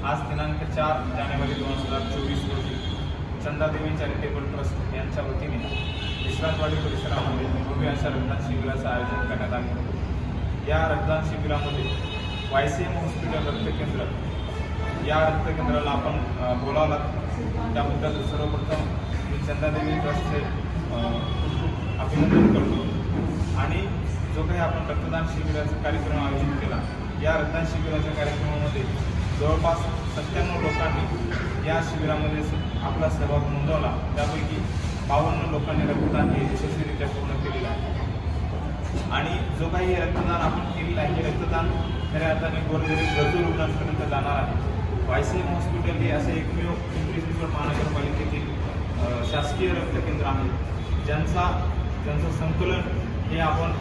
आज दिनांक 4 जानेवारी 2024 रोजी चंदादेवी चॅरिटेबल ट्रस्ट यांच्या वतीने विश्रांतवाडी परिसरामध्ये भव्य अशा रक्तदान शिबिराचं आयोजन करण्यात आले होते। या रक्तदान शिबिरामध्ये YCM हॉस्पिटल रक्तकेंद्र या रक्तकेंद्राला आपण बोलावला, त्याबद्दल सर्वप्रथम मी चंदादेवी ट्रस्टचे अभिनंदन करतो। आणि जो काही आपण रक्तदान शिबिराचा कार्यक्रम आयोजित केला, या रक्तदान शिबिराच्या कार्यक्रमामध्ये जवळपास 97 लोकांनी या शिबिरामध्ये आपला सहभाग नोंदवला। त्यापैकी 52 लोकांनी रक्तदान हे यशस्वीरित्या पूर्ण केलेलं आहे। आणि जो काही हे रक्तदान आपण केलेलं आहे, हे रक्तदान खऱ्या अर्थाने गोरगरीब गरजू रुग्णांपर्यंत जाणार आहे। YCM हॉस्पिटल हे असे एकमेव पिंपरी चिंचवड महानगरपालिकेतील शासकीय रक्तकेंद्र आहे, ज्यांचं संकलन हे आपण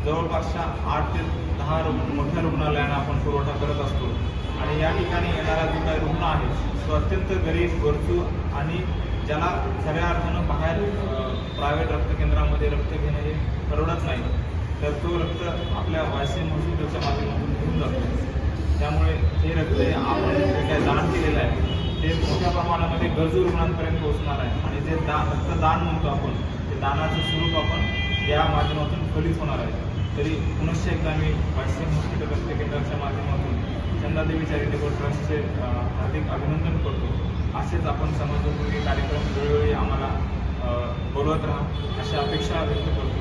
जवळपासच्या 8 ते 10 मोठ्या रुग्णालयांना आपण पुरवठा करत असतो। आणि या ठिकाणी येणारा जो काही रुग्ण आहे तो अत्यंत गरीब, गरजू आणि ज्याला खऱ्या अर्थानं बाहेर प्रायव्हेट रक्तकेंद्रामध्ये रक्त घेणं हे परवडत नाही, तर तो रक्त आपल्या YCM हॉस्पिटलच्या माध्यमातून घेऊन जातो। त्यामुळे हे रक्त आपण जे काही दान केलेलं आहे ते मोठ्या प्रमाणामध्ये गरजू रुग्णांपर्यंत पोहोचणार आहे। आणि जे रक्तदान म्हणतो आपण, ते दानाचं स्वरूप आपण या माध्यमातून फलित होणार आहे। तरी पुनश्च एकदा मी YCM हॉस्पिटल रक्तकेंद्राच्या माध्यमातून चंदादेवी चॅरिटेबल ट्रस्टचे हार्दिक अभिनंदन करतो। असेच आपण समाजोपयोगी कार्यक्रम वेळोवेळी आम्हाला बोलवत राहा अशी अपेक्षा व्यक्त करतो।